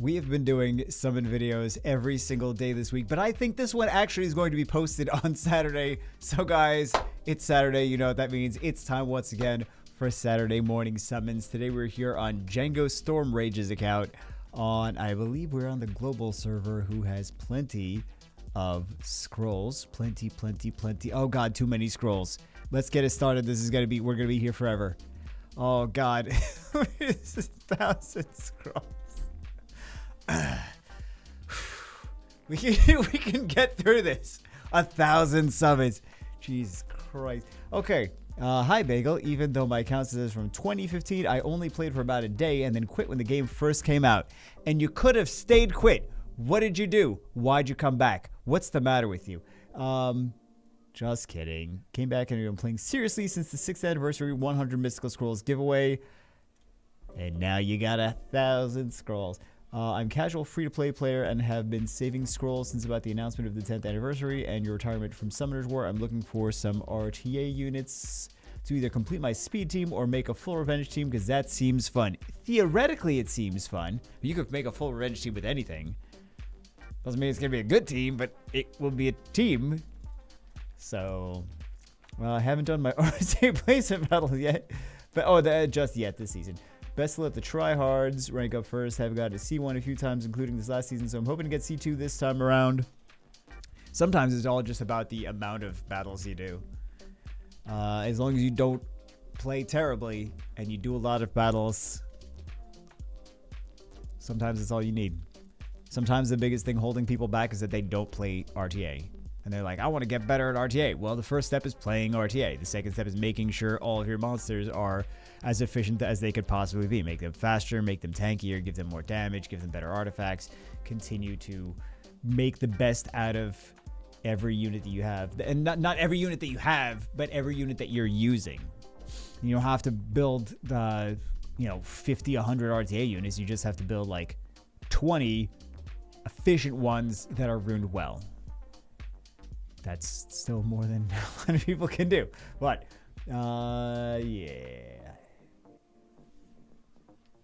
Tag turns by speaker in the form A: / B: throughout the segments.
A: We have been doing summon videos every single day this week, but I think this one actually is going to be posted on Saturday. So guys, it's Saturday. You know what that means. It's time once again for Saturday morning summons. Today we're here on Django Storm Rage's account on, I believe we're on the global server, who has plenty of scrolls. Plenty. Oh God, too many scrolls. Let's get it started. We're going to be here forever. Oh God, this is 1,000 scrolls. We can get through this. 1,000 summons. Jesus Christ. Okay. Hi, Bagel. Even though my account says from 2015, I only played for about a day and then quit when the game first came out. And you could have stayed quit. What did you do? Why'd you come back? What's the matter with you? Just kidding. Came back and I've been playing seriously since the 6th anniversary 100 Mystical Scrolls giveaway. And now you got 1,000 scrolls. I'm casual free-to-play player and have been saving scrolls since about the announcement of the 10th anniversary and your retirement from Summoner's War. I'm looking for some RTA units to either complete my speed team or make a full revenge team because that seems fun. Theoretically, it seems fun. You could make a full revenge team with anything. Doesn't mean it's going to be a good team, but it will be a team. So, I haven't done my RTA placement battle yet. But, just yet this season. Best to let the tryhards rank up first. Have got to C1 a few times, including this last season, so I'm hoping to get C2 this time around. Sometimes it's all just about the amount of battles you do. As long as you don't play terribly and you do a lot of battles, sometimes it's all you need. Sometimes the biggest thing holding people back is that they don't play RTA. And they're like, I want to get better at RTA. Well, the first step is playing RTA. The second step is making sure all of your monsters are as efficient as they could possibly be. Make them faster, make them tankier, give them more damage, give them better artifacts. Continue to make the best out of every unit that you have. And not every unit that you have, but every unit that you're using. You don't have to build the, 50, 100 RTA units. You just have to build like 20 efficient ones that are runed well. That's still more than a lot of people can do. But, yeah.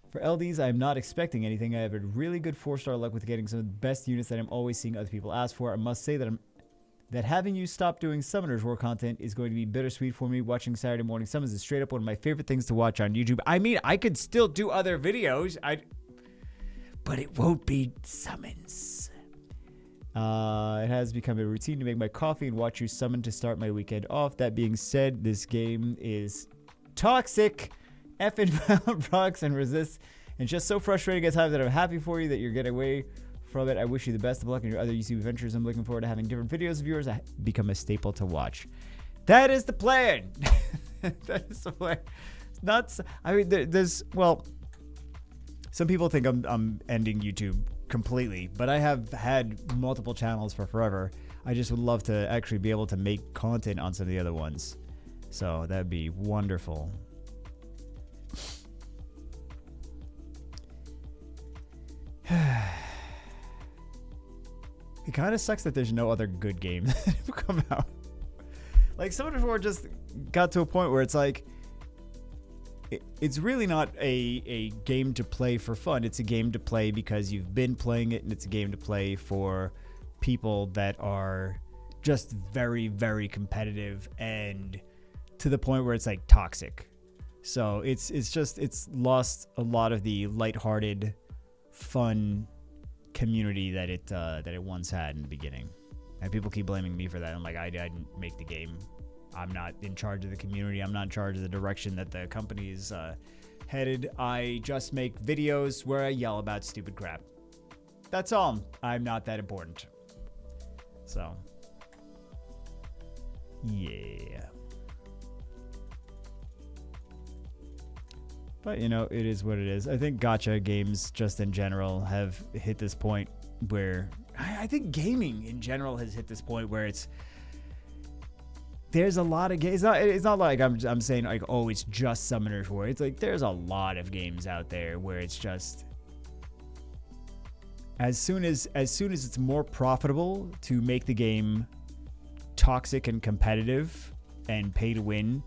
A: For LDs, I'm not expecting anything. I have a really good 4-star luck with getting some of the best units that I'm always seeing other people ask for. I must say that having you stop doing Summoner's War content is going to be bittersweet for me. Watching Saturday morning summons is straight up one of my favorite things to watch on YouTube. I mean, I could still do other videos, but it won't be summons. It has become a routine to make my coffee and watch you summon to start my weekend off. That being said, this game is toxic, effing blocks and resists, and just so frustrating at times that I'm happy for you that you're getting away from it. I wish you the best of luck in your other YouTube adventures. I'm looking forward to having different videos of yours that become a staple to watch. That is the plan. That is the plan. It's not. I mean, well, some people think I'm ending YouTube completely, but I have had multiple channels for forever. I just would love to actually be able to make content on some of the other ones. So that'd be wonderful. It kind of sucks that there's no other good game that have come out. Like, Summoner's War just got to a point where it's like, it's really not a game to play for fun. It's a game to play because you've been playing it, and it's a game to play for people that are just very, very competitive and to the point where it's like toxic. So it's lost a lot of the lighthearted, fun community that it once had in the beginning. And people keep blaming me for that. I'm like, I didn't make the game. I'm not in charge of the community. I'm not in charge of the direction that the company is headed. I just make videos where I yell about stupid crap. That's all. I'm not that important. So, yeah. But, it is what it is. I think gacha games just in general have hit this point where... I think gaming in general has hit this point where there's a lot of games. It's not like I'm saying like, oh, it's just Summoner's War. It's like there's a lot of games out there where it's just as soon as it's more profitable to make the game toxic and competitive and pay to win,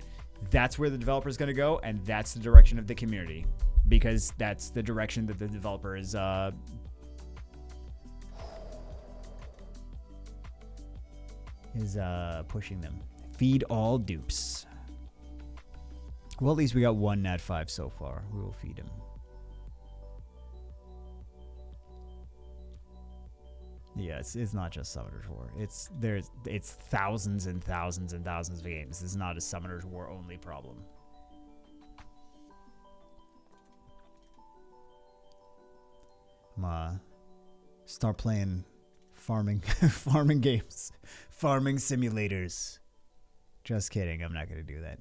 A: that's where the developer is going to go, and that's the direction of the community, because that's the direction that the developer is is pushing them. Feed all dupes. Well, at least we got one Nat 5 so far. We will feed him. Yeah, it's not just Summoner's War. It's thousands and thousands and thousands of games. It's not a Summoner's War only problem. Start playing farming farming games, farming simulators. Just kidding. I'm not gonna do that.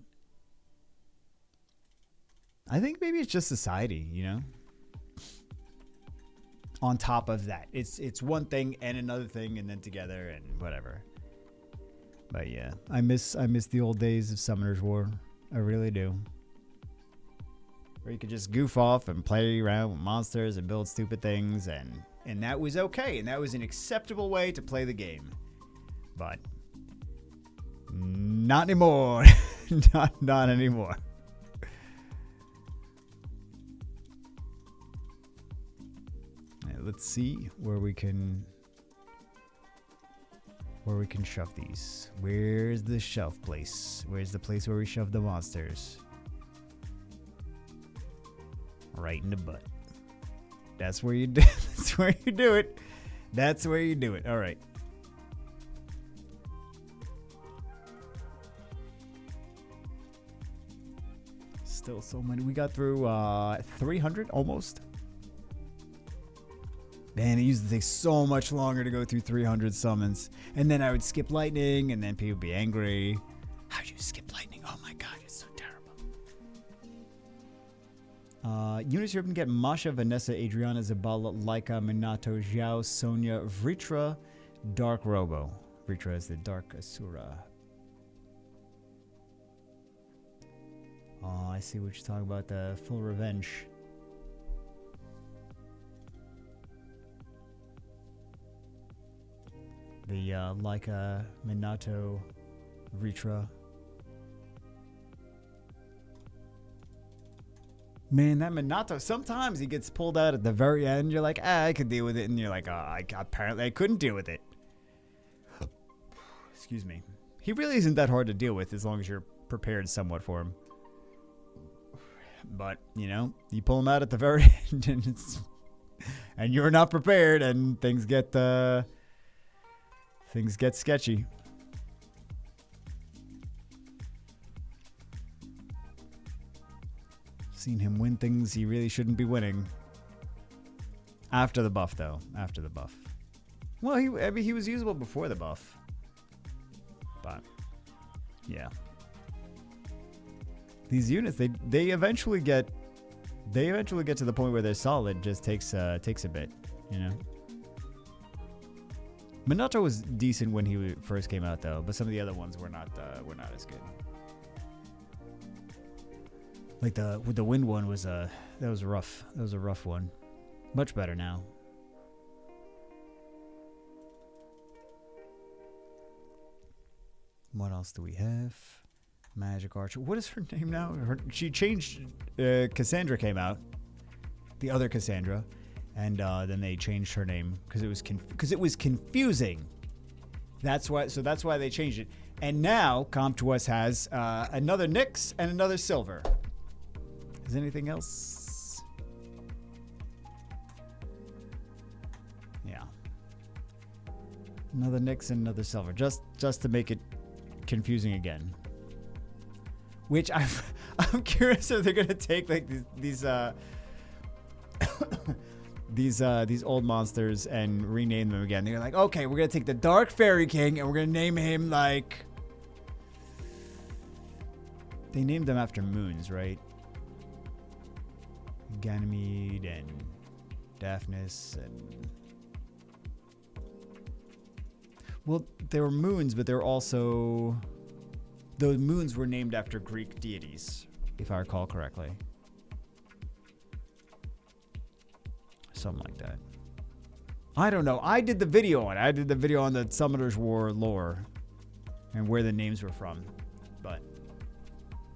A: I think maybe it's just society, you know. On top of that, it's one thing and another thing, and then together and whatever. But yeah, I miss the old days of Summoner's War. I really do. Where you could just goof off and play around with monsters and build stupid things, and that was okay, and that was an acceptable way to play the game. But not anymore. not anymore. Let's see where we can shove these. Where's the shelf place? Where's the place where we shove the monsters? Right in the butt. That's where you do. That's where you do it. That's where you do it. All right. Still so many. We got through 300 almost. Man, it used to take so much longer to go through 300 summons. And then I would skip lightning, and then people would be angry. How'd you skip lightning? Oh my god, it's so terrible. Units here can get Masha, Vanessa, Adriana, Zabala, Laika, Minato, Xiao, Sonia, Vritra, Dark Robo. Vritra is the Dark Asura. Oh, I see what you're talking about, the full revenge. The Laika, Minato, Vritra. Man, that Minato, sometimes he gets pulled out at the very end. You're like, I could deal with it. And you're like, apparently I couldn't deal with it. Excuse me. He really isn't that hard to deal with as long as you're prepared somewhat for him. But, you know, you pull him out at the very end and you're not prepared and things get sketchy. Seen him win things he really shouldn't be winning. After the buff, though. After the buff. Well, he was usable before the buff. But, yeah. These units, they eventually get to the point where they're solid. Just takes a bit, you know. Minato was decent when he first came out, though, but some of the other ones were not as good. Like with the wind one was that was rough. That was a rough one. Much better now. What else do we have? Magic Archer. What is her name now? She changed. Cassandra came out. The other Cassandra. And then they changed her name because it was confusing. That's why they changed it. And now CompTOS has another Nyx and another Silver. Is anything else? Yeah. Another Nyx and another Silver, just to make it confusing again. Which I'm curious if they're gonna take like these these old monsters and rename them again. They're like, okay, we're gonna take the Dark Fairy King and we're gonna name him like. They named them after moons, right? Ganymede and Daphnis and. Well, they were moons, but they're also. Those moons were named after Greek deities, if I recall correctly. Something like that. I don't know. I did the video on it. I did the video on the Summoner's War lore and where the names were from. But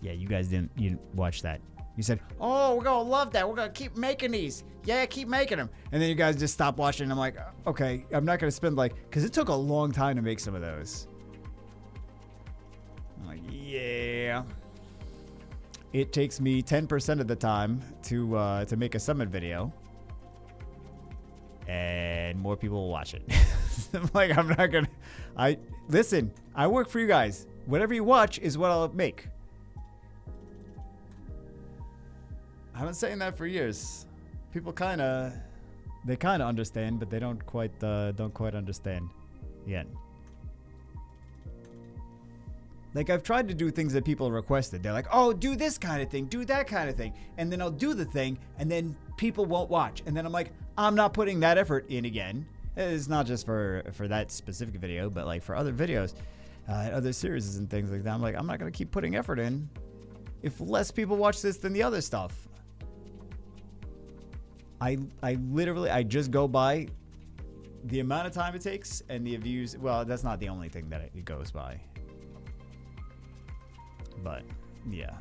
A: yeah, you guys didn't watch that. You said, "Oh, we're gonna love that. We're gonna keep making these. Yeah, keep making them." And then you guys just stopped watching. I'm like, okay, I'm not gonna spend because it took a long time to make some of those. I'm like, yeah. It takes me 10% of the time to make a summon video, and more people will watch it. I'm like, I'm not gonna. Listen. I work for you guys. Whatever you watch is what I'll make. I've been saying that for years. People kind of understand, but they don't quite understand yet. Like, I've tried to do things that people requested. They're like, oh, do this kind of thing, do that kind of thing. And then I'll do the thing, and then people won't watch. And then I'm like, I'm not putting that effort in again. It's not just for that specific video, but like for other videos, other series and things like that. I'm like, I'm not going to keep putting effort in if less people watch this than the other stuff. I literally just go by the amount of time it takes and the views. Well, that's not the only thing that it goes by. But, yeah.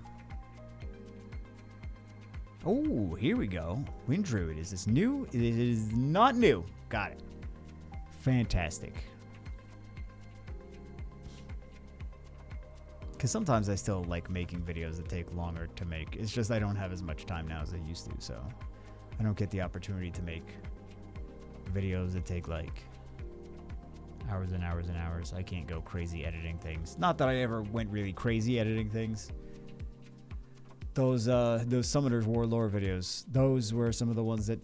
A: Oh, here we go. Wind Druid. Is this new? It is not new. Got it. Fantastic. Because sometimes I still like making videos that take longer to make. It's just I don't have as much time now as I used to, so I don't get the opportunity to make videos that take like hours and hours and hours. I can't go crazy editing things. Not that I ever went really crazy editing things. Those Summoners War lore videos, those were some of the ones that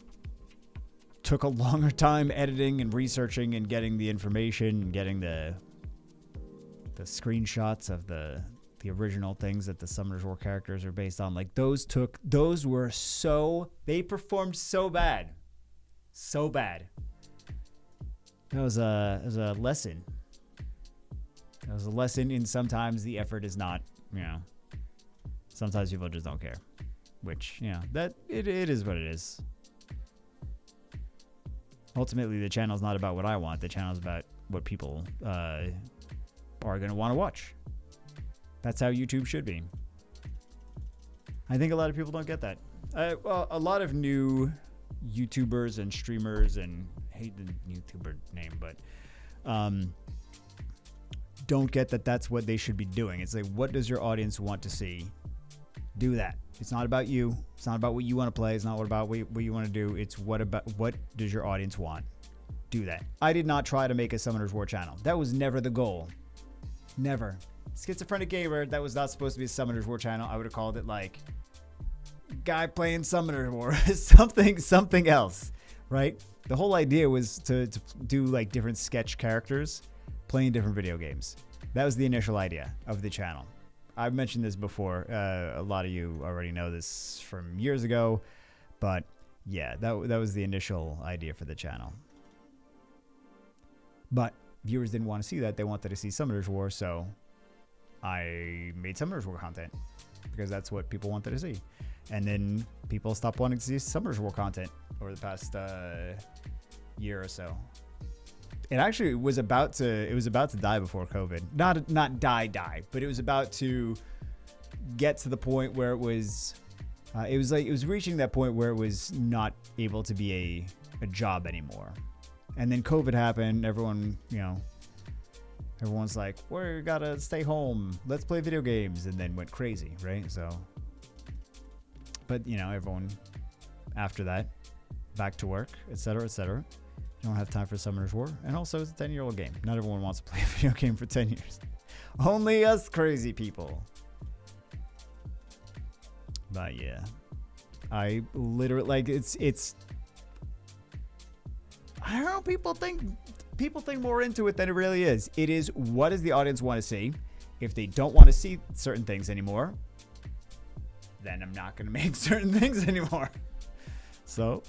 A: took a longer time editing and researching and getting the information and getting the screenshots of the original things that the Summoners War characters are based on. Like they performed so bad. So bad. That was a lesson. That was a lesson in sometimes the effort is not, sometimes people just don't care. Which, that it is what it is. Ultimately, the channel's not about what I want. The channel's about what people are going to want to watch. That's how YouTube should be. I think a lot of people don't get that. Well, a lot of new YouTubers and streamers, and I hate the YouTuber name, but don't get that that's what they should be doing. It's like, what does your audience want to see? Do that. It's not about you. It's not about what you want to play. It's not about what you want to do. It's what does your audience want? Do that. I did not try to make a Summoners War channel. That was never the goal. Never. Schizophrenic Gamer, that was not supposed to be a Summoners War channel. I would have called it like guy playing Summoners War. something else, right? The whole idea was to do like different sketch characters playing different video games. That was the initial idea of the channel. I've mentioned this before. A lot of you already know this from years ago, but yeah, that was the initial idea for the channel. But viewers didn't want to see that. They wanted to see Summoners War, so I made Summoners War content because that's what people wanted to see. And then people stopped wanting to see Summoners War content over the past year or so. It actually was about to die before COVID. Not die, but it was about to get to the point where it was reaching that point where it was not able to be a job anymore. And then COVID happened. Everyone's like, we gotta stay home. Let's play video games, and then went crazy, right? So, but everyone after that, back to work, etc., etc. Don't have time for Summoners War, and also it's a 10-year-old game. Not everyone wants to play a video game for 10 years. Only us crazy people. But yeah, I literally like it's. I don't know. People think more into it than it really is. It is, what does the audience want to see? If they don't want to see certain things anymore, then I'm not going to make certain things anymore. So,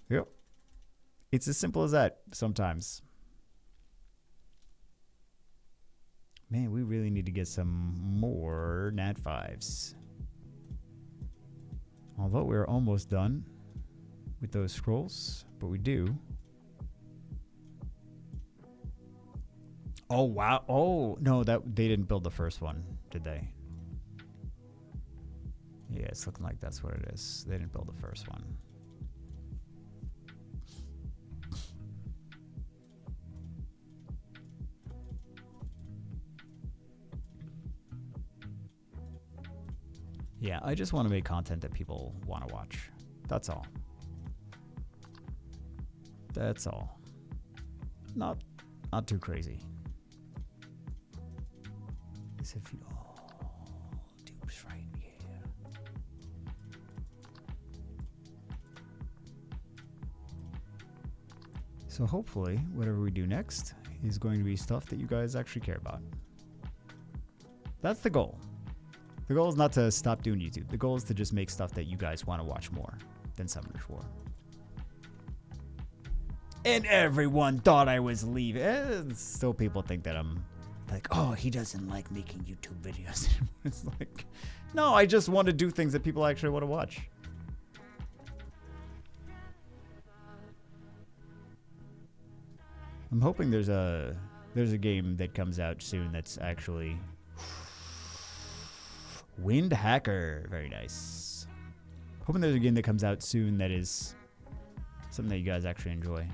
A: yep. It's as simple as that sometimes. Man, we really need to get some more Nat 5s. Although we're almost done with those scrolls, but we do. Oh, wow. Oh, no, that they didn't build the first one, did they? Yeah, it's looking like that's what it is. They didn't build the first one. Yeah, I just want to make content that people want to watch. That's all. That's all. Not too crazy. As if you dupes right here. So hopefully, whatever we do next is going to be stuff that you guys actually care about. That's the goal. The goal is not to stop doing YouTube. The goal is to just make stuff that you guys want to watch more than Summoners War. And everyone thought I was leaving. Still people think that I'm like, oh, he doesn't like making YouTube videos. It's like, no, I just want to do things that people actually want to watch. I'm hoping there's a game that comes out soon that's actually Wind Hacker. Very nice. Hoping there's a game that comes out soon that is something that you guys actually enjoy.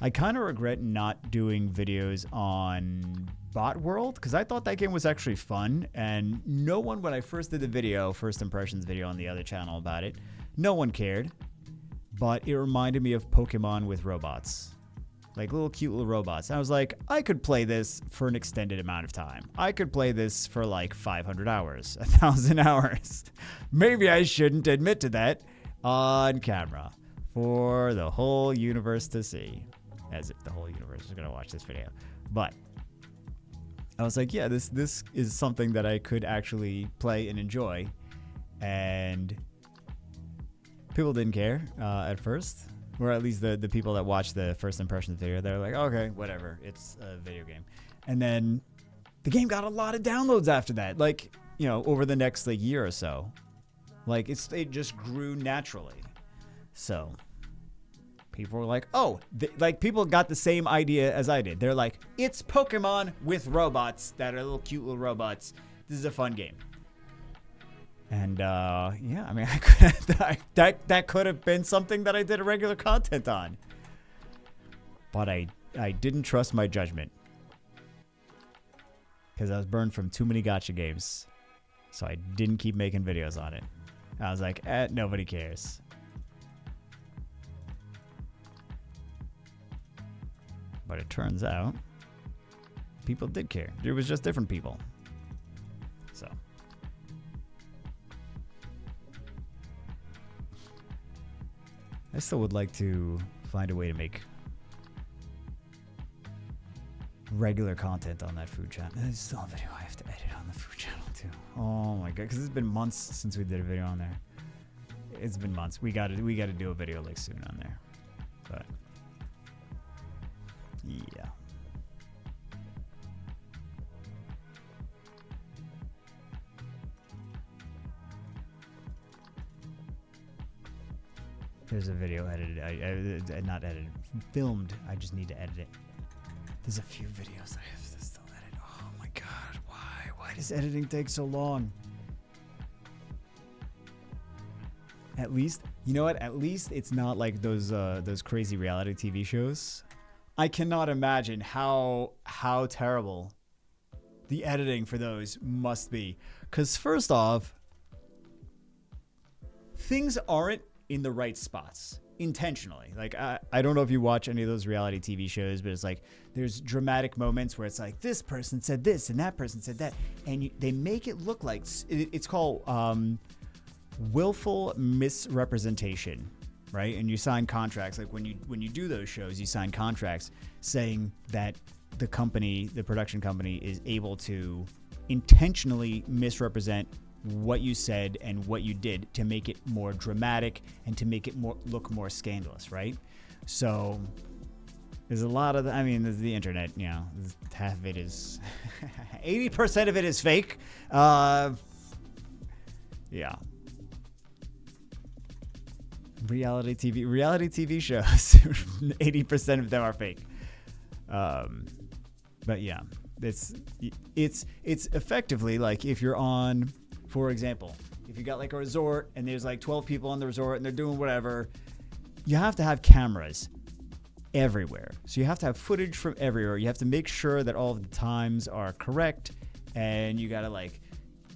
A: I kind of regret not doing videos on Bot World because I thought that game was actually fun, and no one, when I first did the video, first impressions video on the other channel about it, no one cared, but it reminded me of Pokemon with robots. Like little cute little robots. And I was like, I could play this for an extended amount of time. I could play this for like 500 hours, 1,000 hours. Maybe I shouldn't admit to that on camera for the whole universe to see. As if the whole universe is going to watch this video. But I was like, yeah, this is something that I could actually play and enjoy. And people didn't care at first. Or at least the people that watched the first impressions video, they're like, okay, whatever, it's a video game. And then the game got a lot of downloads after that, like, you know, over the next like year or so. Like it just grew naturally. So people were like, oh, like people got the same idea as I did. They're like, it's Pokemon with robots that are little cute little robots. This is a fun game. And yeah, I mean, that could have been something that I did a regular content on. But I didn't trust my judgment. Because I was burned from too many gacha games. So I didn't keep making videos on it. I was like, nobody cares. But it turns out, people did care. It was just different people. So. I still would like to find a way to make regular content on that food channel. There's still a video I have to edit on the food channel too. Oh my god, because it's been months since we did a video on there. It's been months. We got to do a video like soon on there. But yeah. There's a video edited, not edited, filmed. I just need to edit it. There's a few videos I have to still edit. Oh my god, why? Why does editing take so long? At least, you know what? At least it's not like those crazy reality TV shows. I cannot imagine how terrible the editing for those must be. Because first off, things aren't in the right spots intentionally. Like I don't know if you watch any of those reality TV shows, but it's like there's dramatic moments where it's like this person said this and that person said that, and they make it look like it's called willful misrepresentation, right? And you sign contracts, like when you do those shows, you sign contracts saying that the production company is able to intentionally misrepresent what you said and what you did to make it more dramatic and to make it look more scandalous, right? So there's a lot of there's the internet, you know, half of it is 80% of it is fake. Yeah. Reality TV shows, 80% of them are fake. But yeah, it's effectively like if you're on, for example, if you got like a resort and there's like 12 people on the resort and they're doing whatever, you have to have cameras everywhere. So you have to have footage from everywhere. You have to make sure that all of the times are correct, and you got to like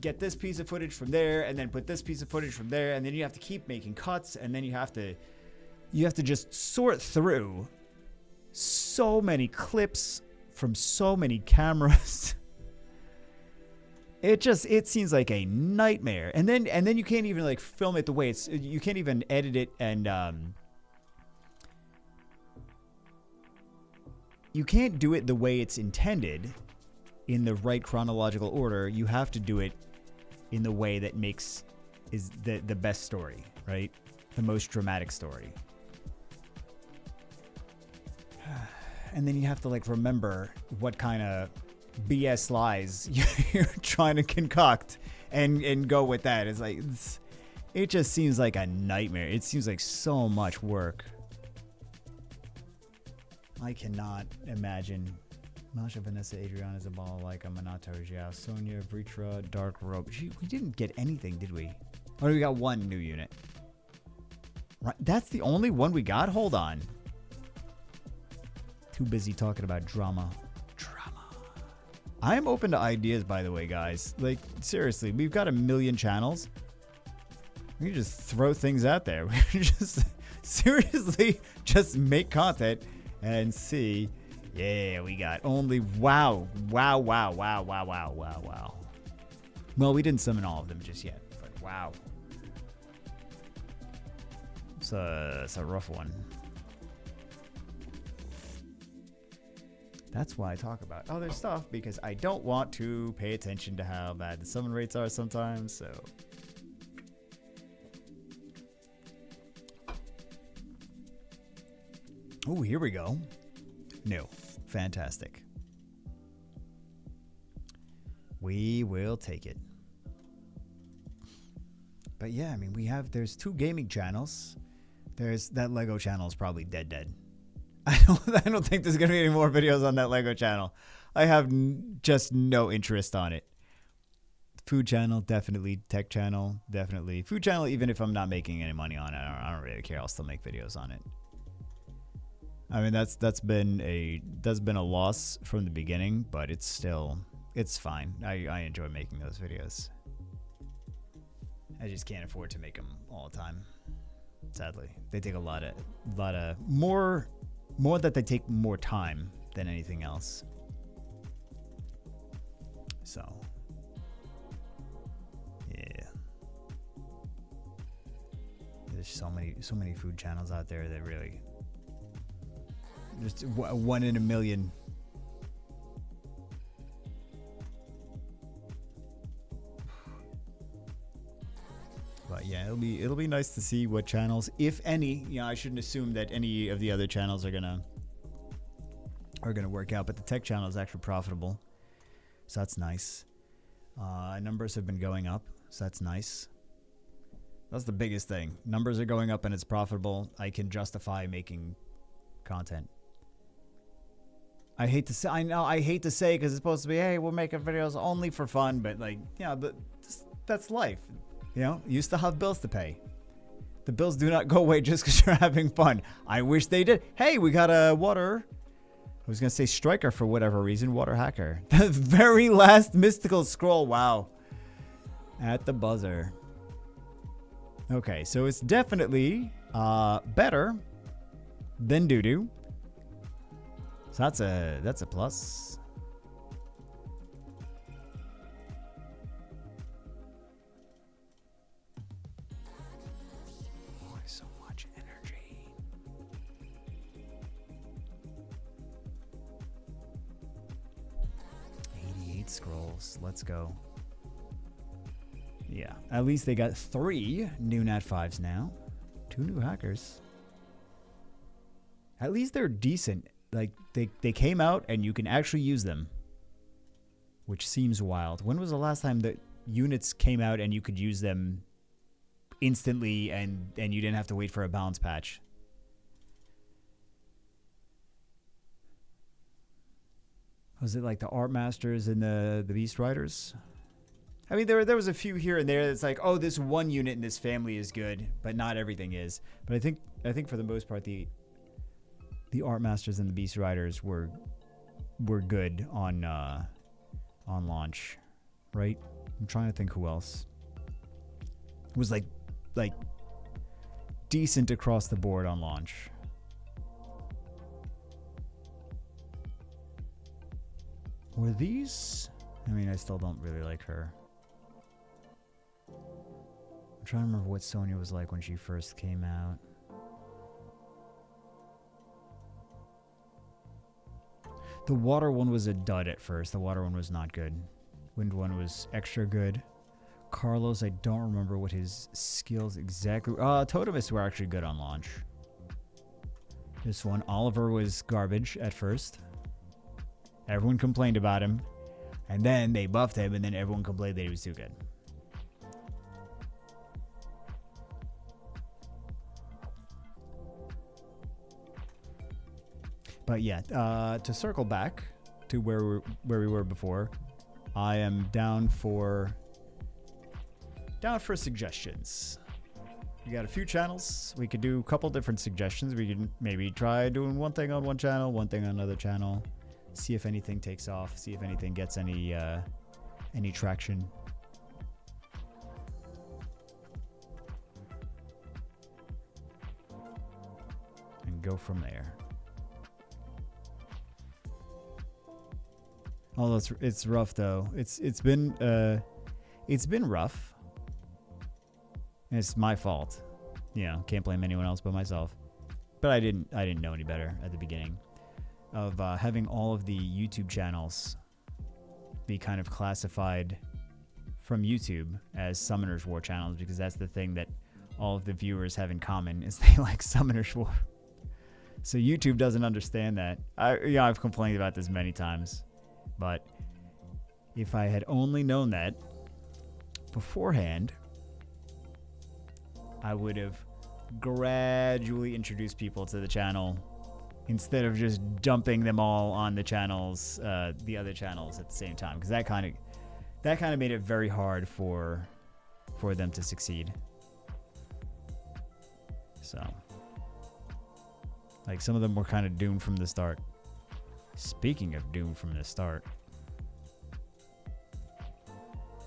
A: get this piece of footage from there and then put this piece of footage from there, and then you have to keep making cuts, and then you have to just sort through so many clips from so many cameras. It seems like a nightmare. And then you can't even like film it the way you can't even edit it, and you can't do it the way it's intended in the right chronological order. You have to do it in the way that is the best story, right? The most dramatic story. And then you have to like remember what kind of BS lies you're trying to concoct and go with that. It's like, it just seems like a nightmare. It seems like so much work. I cannot imagine. Masha, Vanessa, Adriana, Zabala, like Minato, Jiao, Sonia, Vritra, Dark Rope. We didn't get anything, did we? Oh, we got one new unit. Right, that's the only one we got? Hold on. Too busy talking about drama. I am open to ideas, by the way, guys. Like, seriously, we've got 1 million channels. We can just throw things out there. We can just seriously just make content and see. Yeah, we got only wow. Well, we didn't summon all of them just yet, but wow. It's a rough one. That's why I talk about other stuff, because I don't want to pay attention to how bad the summon rates are sometimes, so. Oh, here we go. No. Fantastic. We will take it. But yeah, I mean, there's 2 gaming channels. That Lego channel is probably dead. I don't think there's going to be any more videos on that Lego channel. I have just no interest on it. Food channel, definitely. Tech channel, definitely. Food channel, even if I'm not making any money on it, I don't really care. I'll still make videos on it. I mean, that's been a loss from the beginning, but it's fine. I enjoy making those videos. I just can't afford to make them all the time. Sadly, they take a lot of more that they take more time than anything else. So, yeah. There's so many food channels out there that really just 1 in 1 million. But yeah, it'll be nice to see what channels, if any. You know, I shouldn't assume that any of the other channels are gonna work out, but the tech channel is actually profitable, so that's nice. Numbers have been going up, so that's nice. That's the biggest thing. Numbers are going up and it's profitable. I can justify making content. I hate to say because it's supposed to be, hey, we're making videos only for fun, but like, yeah, but that's life. You know, you still have bills to pay. The bills do not go away just because you're having fun. I wish they did. Hey, we got a water. I was going to say striker for whatever reason. Water hacker. The very last mystical scroll. Wow. At the buzzer. Okay, so it's definitely better than doo-doo. So that's a plus. So much energy. 88 scrolls. Let's go. Yeah, at least they got 3 new Nat 5s now. 2 new hackers. At least they're decent. Like, they came out and you can actually use them. Which seems wild. When was the last time that units came out and you could use them instantly and you didn't have to wait for a balance patch? Was it like the Art Masters and the Beast Riders? I mean, there was a few here and there that's like, oh, this one unit in this family is good, but not everything is. But I think for the most part, the Art Masters and the Beast Riders were good on launch, right? I'm trying to think who else was like decent across the board on launch. Were these? I mean, I still don't really like her. I'm trying to remember what Sonya was like when she first came out. The water one was a dud at first. The water one was not good. Wind one was extra good. Carlos, I don't remember what his skills exactly. Totemis were actually good on launch. This one, Oliver was garbage at first. Everyone complained about him. And then they buffed him, and then everyone complained that he was too good. But yeah, to circle back to where we were before, I am down for suggestions. We got a few channels. We could do a couple different suggestions. We could maybe try doing one thing on one channel, one thing on another channel. See if anything takes off. See if anything gets any traction. And go from there. Although it's rough though. It's been rough. It's my fault. You know, can't blame anyone else but myself. But I didn't know any better at the beginning of having all of the YouTube channels be kind of classified from YouTube as Summoners War channels, because that's the thing that all of the viewers have in common is they like Summoners War. So YouTube doesn't understand that. I've complained about this many times. But if I had only known that beforehand, I would have gradually introduced people to the channel instead of just dumping them all on the channels, the other channels at the same time, because that kind of made it very hard for them to succeed. So, like, some of them were kind of doomed from the start. Speaking of doomed from the start.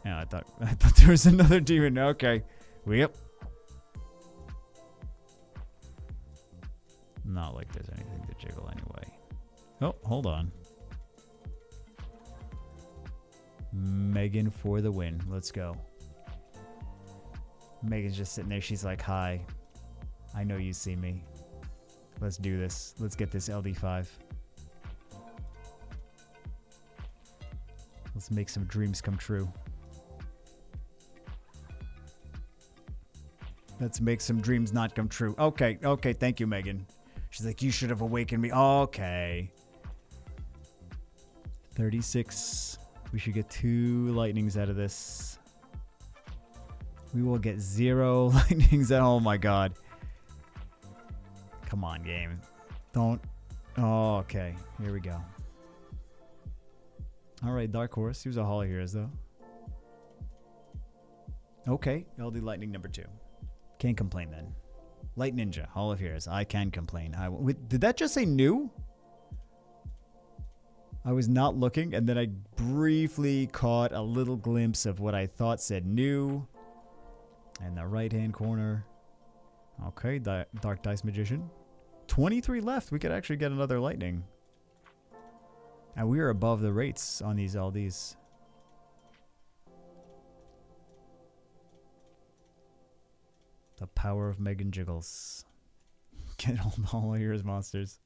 A: Yeah, I thought there was another demon. Okay. Yep. Not like there's anything to jiggle anyway. Oh, hold on. Megan for the win. Let's go. Megan's just sitting there. She's like, hi. I know you see me. Let's do this. Let's get this LD5. Let's make some dreams come true. Let's make some dreams not come true. Okay, thank you, Megan. She's like, you should have awakened me. Okay. 36. We should get 2 lightnings out of this. We will get 0 lightnings. Oh my god. Come on, game. Don't. Oh, okay. Here we go. Alright, Dark Horse. He was a Hall of Heroes, though. Okay, LD Lightning number 2. Can't complain then. Light Ninja, Hall of Heroes. I can complain. Did that just say new? I was not looking, and then I briefly caught a little glimpse of what I thought said new. In the right-hand corner. Okay, Dark Dice Magician. 23 left. We could actually get another Lightning. And we are above the rates on these LDs. The power of Megan Jiggles. Get all Heroes monsters.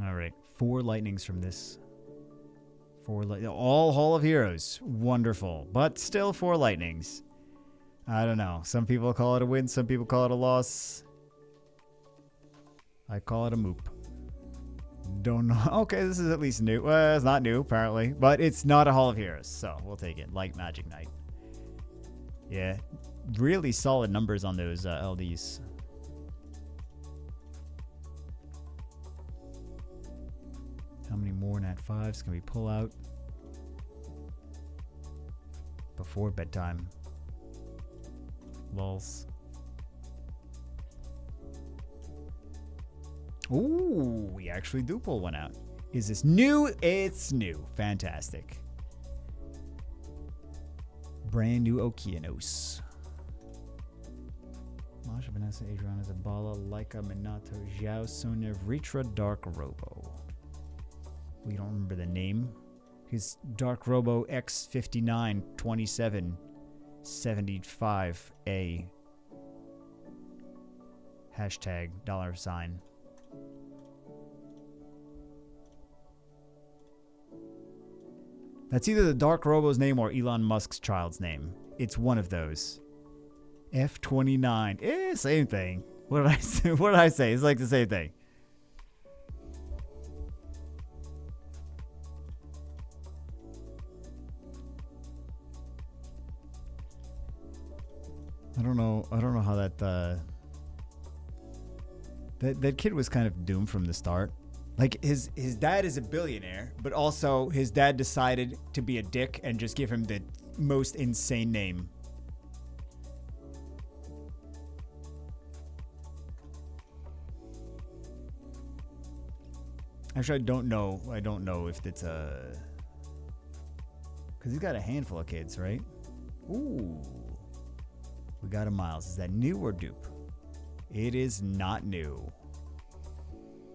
A: Alright, 4 lightnings from this. All Hall of Heroes. Wonderful. But still 4 lightnings. I don't know. Some people call it a win. Some people call it a loss. I call it a moop. Don't know. Okay, this is at least new. Well, it's not new, apparently. But it's not a Hall of Heroes. So we'll take it. Light Magic Knight. Yeah. Really solid numbers on those LDs. How many more Nat 5s can we pull out before bedtime? Lols. Ooh, we actually do pull one out. Is this new? It's new. Fantastic. Brand new Okeanos. Masha, Vanessa, Adriana, Zabala, Laika, Minato, Xiao, Sonia, Ritra, Dark Robo. We don't remember the name. His Dark Robo X59 2775A. Hashtag $. That's either the Dark Robo's name or Elon Musk's child's name. It's one of those. F29. Same thing. What did I say? What did I say? It's like the same thing. I don't know how that that kid was kind of doomed from the start. Like his dad is a billionaire, but also his dad decided to be a dick and just give him the most insane name. Actually, I don't know if it's a... Because he's got a handful of kids, right? Ooh. We got a Miles. Is that new or dupe? It is not new.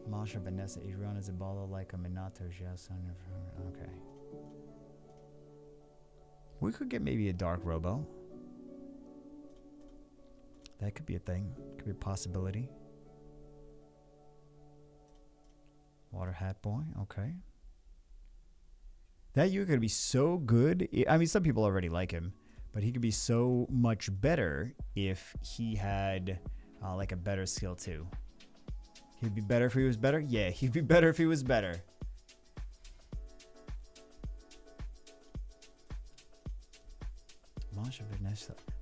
A: Masha, Vanessa, Adriana, Zabala, Laika, Minato, Xiao, Sonia. Okay. We could get maybe a Dark Robo. That could be a thing. Could be a possibility. Water Hat Boy. Okay. That you could be so good. I mean, some people already like him, but he could be so much better if he had like a better skill too. He'd be better if he was better? Yeah, he'd be better if he was better.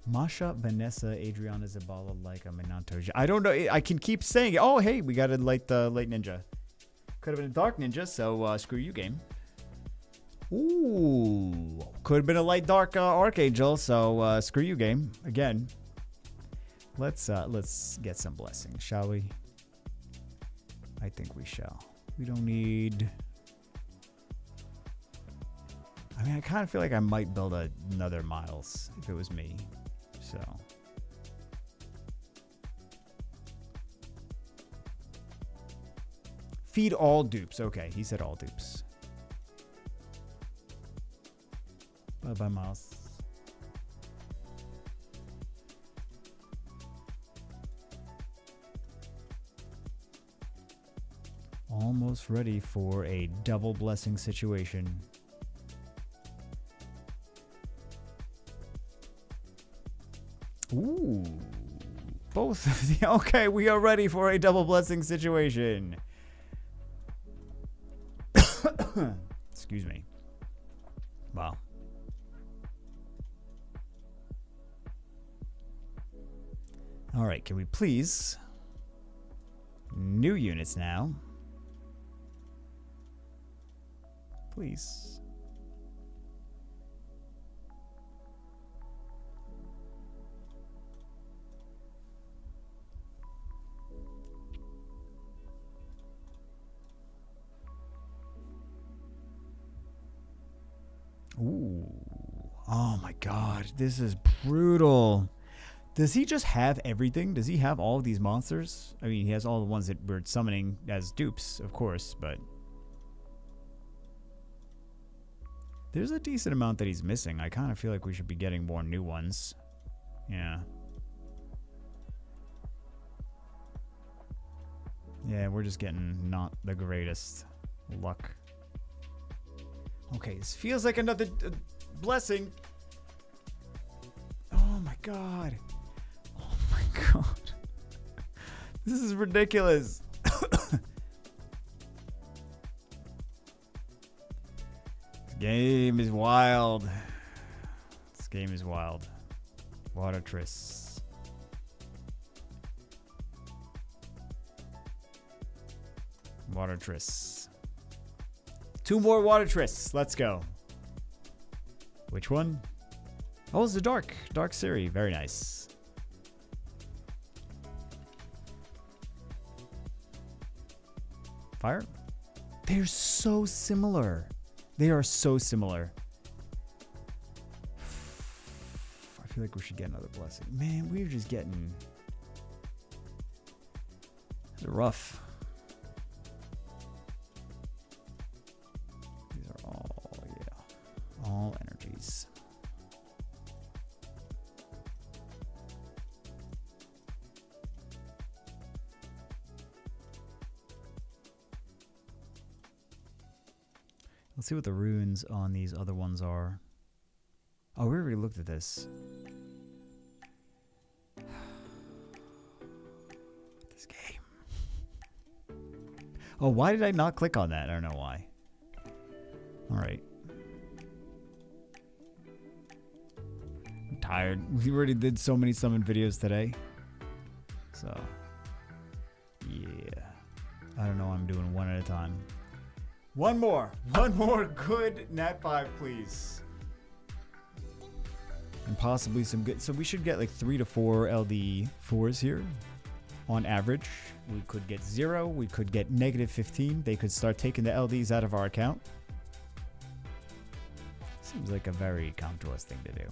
A: Masha, Vanessa, Adriana, Zabala, Laika, Minato. I don't know. I can keep saying it. Oh, hey, we got a light ninja. Could have been a dark ninja, so screw you, game. Ooh. Could have been a light dark archangel, so screw you, game. Again. Let's get some blessings, shall we? I think we shall. We don't need... I mean, I kind of feel like I might build another Miles if it was me. So... Feed all dupes. Okay, he said all dupes. Bye-bye, Miles. Almost ready for a double blessing situation. Ooh. Both of the... Okay, we are ready for a double blessing situation. Excuse me. Wow. All right, can we please... New units now. Please. Ooh. Oh my god, this is brutal. Does he just have everything? Does he have all of these monsters? I mean, he has all the ones that we're summoning as dupes, of course, but... There's a decent amount that he's missing. I kind of feel like we should be getting more new ones. Yeah. Yeah, we're just getting not the greatest luck. Okay, this feels like another blessing. Oh my god. Oh my god. This is ridiculous. Game is wild. This game is wild. Water Triss. Water Triss. 2 more Water Triss. Let's go. Which one? Oh, it's the Dark Siri. Very nice. Fire. They're so similar. They are so similar. I feel like we should get another blessing. Man, we're just getting... These are rough. These are all, yeah. All energies. Let's see what the runes on these other ones are. Oh, we already looked at this. This game. Oh, why did I not click on that? I don't know why. Alright. I'm tired. We already did so many summon videos today. So, yeah. I don't know. I'm doing one at a time. One more good Nat 5, please. And possibly some good. So we should get like 3 to 4 LD4s here on average. We could get 0. We could get -15. They could start taking the LDs out of our account. Seems like a very come to us thing to do.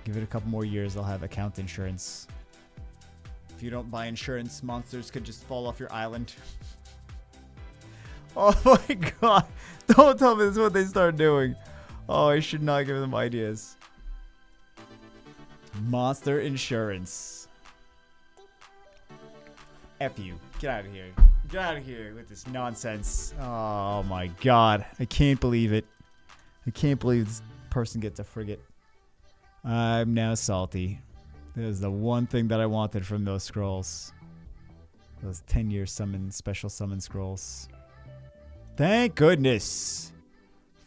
A: Give it a couple more years, they'll have account insurance. If you don't buy insurance, monsters could just fall off your island. Oh my god. Don't tell me this is what they start doing. Oh, I should not give them ideas. Monster insurance. F you. Get out of here. Get out of here with this nonsense. Oh my god. I can't believe it. I can't believe this person gets a frigate. I'm now salty. That is the one thing that I wanted from those scrolls. Those 10-year summon, special summon scrolls. Thank goodness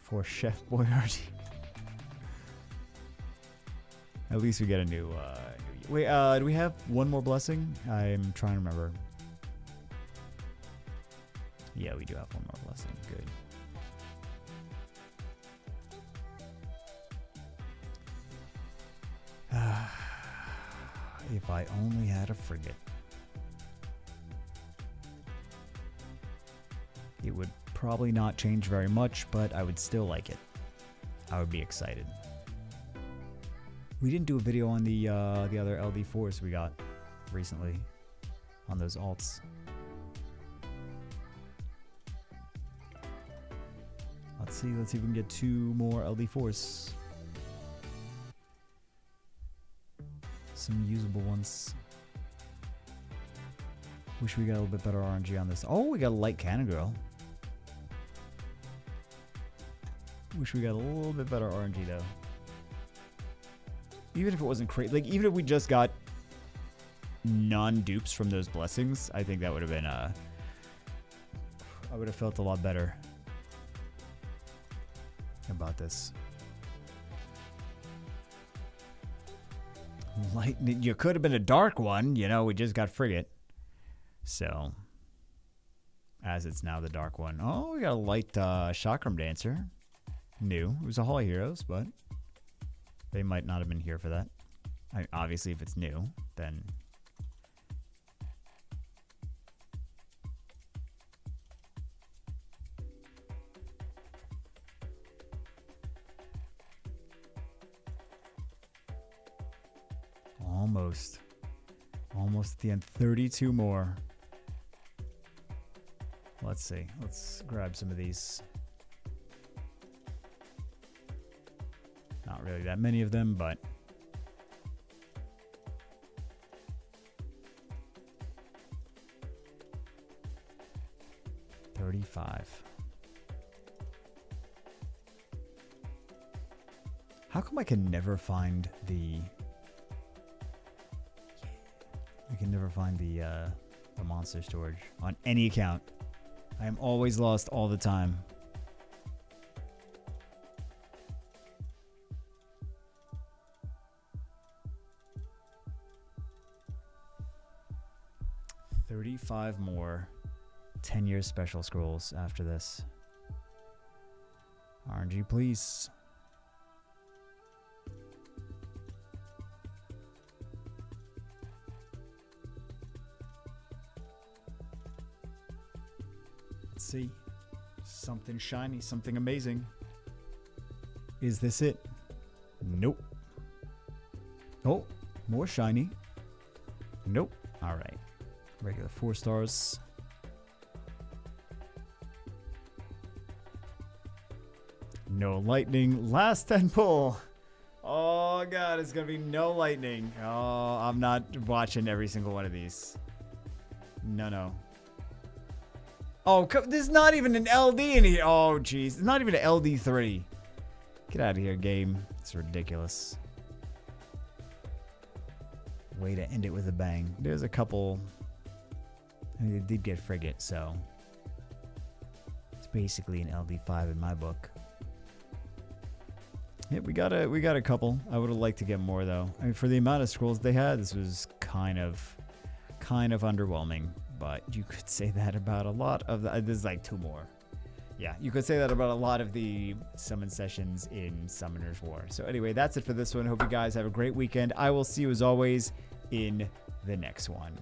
A: for Chef Boyardee. At least we get a new... Wait, do we have one more blessing? I'm trying to remember. Yeah, we do have one more blessing. Good. If I only had a frigate. It would probably not change very much, but I would still like it. I would be excited. We didn't do a video on the other LD4s we got recently on those alts. Let's see if we can get 2 more LD4s. Some usable ones. Wish we got a little bit better RNG on this. Oh, we got a light cannon girl. Wish we got a little bit better RNG though. Even if it wasn't crazy, like even if we just got non-dupes from those blessings, I think that would have been I would have felt a lot better about this. Light, you could have been a dark one, you know, we just got frigate. So, as it's now the dark one. Oh, we got a light Chakram Dancer. New. It was a Hall of Heroes, but they might not have been here for that. Obviously, if it's new, then... Almost. Almost at the end. 32 more. Let's see. Let's grab some of these. Not really that many of them, but... $35. How come I can never find the... I can never find the monster storage on any account. I am always lost all the time. $35 more 10-year special scrolls after this. RNG, please. Let's see. Something shiny, something amazing. Is this it? Nope. Oh, more shiny. Nope. All right. Regular 4 stars. No lightning. Last 10 pull. Oh, God. It's going to be no lightning. Oh, I'm not watching every single one of these. No. Oh, there's not even an LD in here. Oh, jeez. It's not even an LD3. Get out of here, game. It's ridiculous. Way to end it with a bang. There's a couple. I mean, they did get frigate, so it's basically an LD5 in my book. Yeah, we got a couple. I would have liked to get more though. I mean, for the amount of scrolls they had, this was kind of underwhelming. But you could say that about a lot of the. There's like 2 more. Yeah, you could say that about a lot of the summon sessions in Summoner's War. So anyway, that's it for this one. Hope you guys have a great weekend. I will see you as always in the next one.